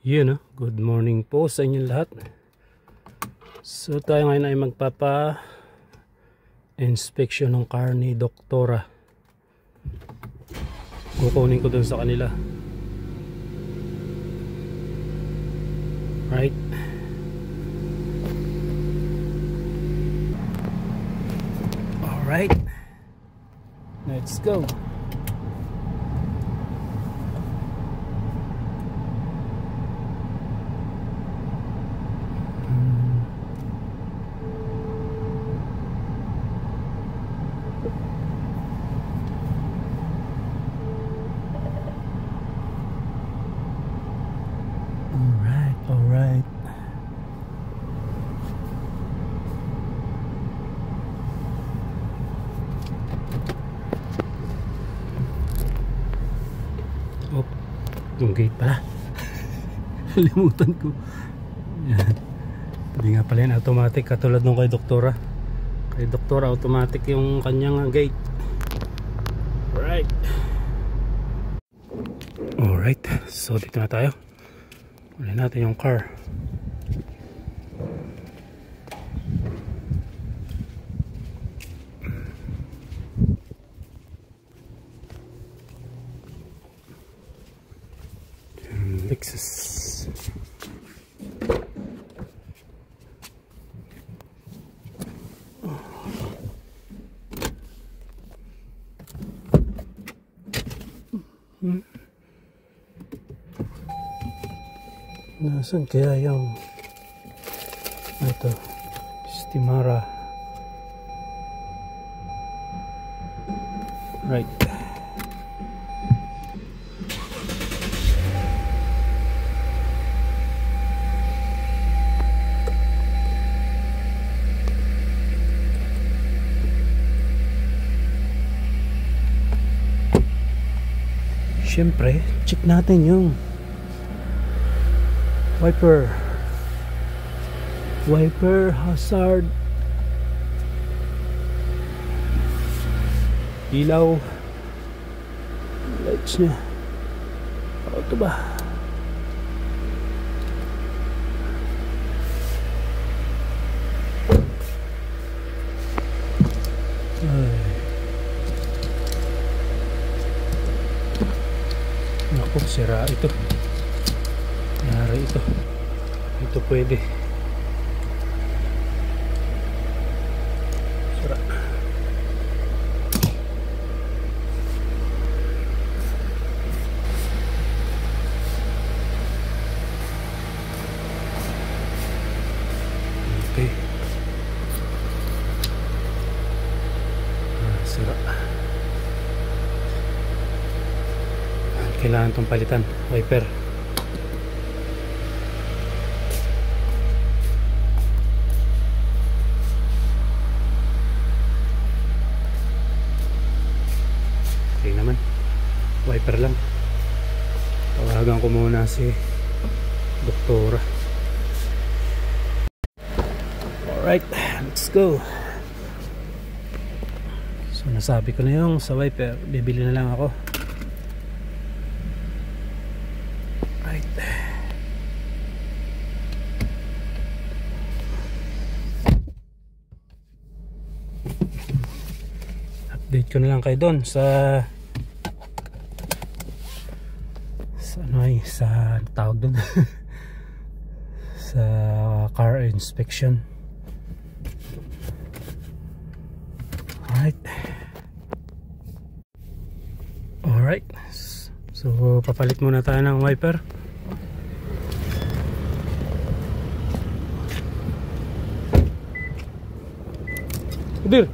Yun, good morning po sa inyo lahat. So tayo ngayon ay magpapa-inspection ng car ni Doktora. Kukunin ko dun sa kanila. Right. Alright. Let's go. Alright. Oh, yung gate pala. Limutan ko. Yan. Hindi nga pala yung automatic katulad nung kay Doktora. Kay Doktora automatic yung kanyang gate. Alright, so dito na tayo. Ulit natin yung car. Lexus. Nasaan kaya yung ito Stimara? Right. Siyempre, check natin yung wiper hazard, ilaw, lights nya. Ito ba? Naku, sira ito. Nangyari ito. Ito pwede. Sira. Okay. Sira. Kailangan itong palitan. Wiper. Okay naman, wiper lang. Tawagan ko muna si Doktora. Alright, let's go. So nasabi ko na yung sa wiper, bibili na lang ako. Right. Update ko na lang kayo doon sa ano ay sa tawag doon sa car inspection. Alright, so papalit muna tayo ng wiper. Udir.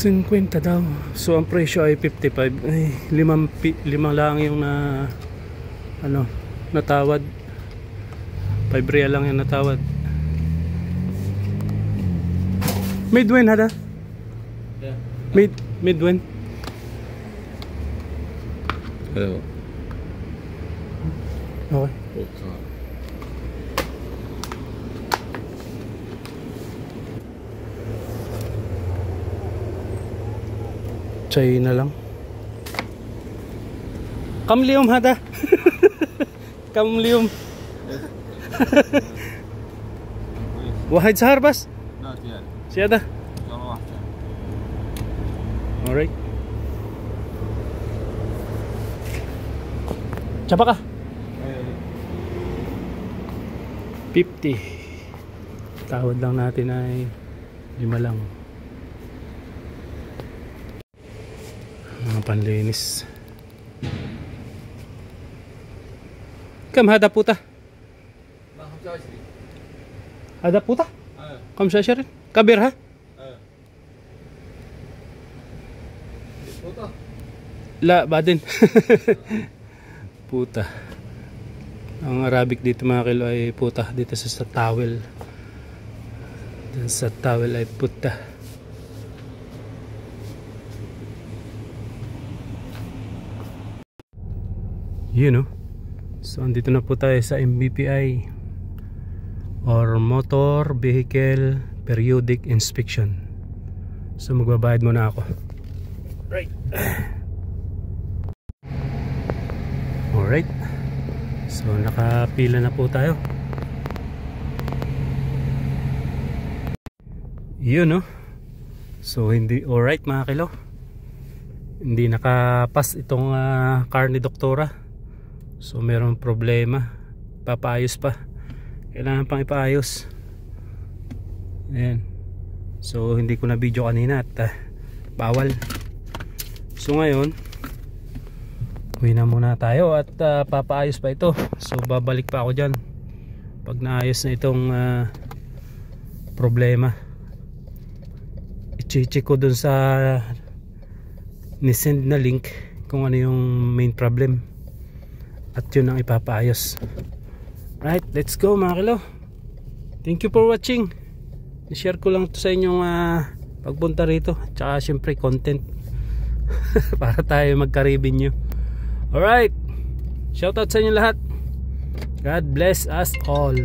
$50 daw. So ang presyo ay 55. Ay, 5 lang yung natawad. 5 real lang yung natawad. Midwin hada? Yeah. Midwin. Hello. Okay. China lang. Kamlium hada. Kamlium. واحد سهر بس؟ لا زيادة زيادة؟ يلا واحد. Alright. Tsaba ka? 50. Tawad lang natin ay 5 lang. Mga panlinis. Kam hada puta? لا 25. هذا بوطة؟ ايه 15 كبير ها؟ ايه فوطة؟ لا بعدين. puta. Ang Arabic dito mga kilo ay puta. Dito sa towel. Dito sa towel ay puta. Yun, no? So andito na po tayo sa MVPI or Motor Vehicle Periodic Inspection. So magbabayad muna ako. Right. Alright. So nakapila na po tayo. Yun, no? So hindi alright mga kilo. Hindi nakapas itong car ni Doktora. So meron problema. Papaayos pa. Kailangan pang ipaayos. Ayan. So hindi ko na video kanina at bawal. So ngayon uwi na muna tayo at papaayos pa ito. So babalik pa ako dyan pag naayos na itong problema. I-check ko dun sa ni-send na link kung ano yung main problem at yun ang ipapaayos. Right, let's go mga kilo. Thank you for watching. I-share ko lang to sa inyong pagpunta rito. Tsaka syempre content para tayo magka-revenue. Alright, shoutout sa inyo lahat. God bless us all.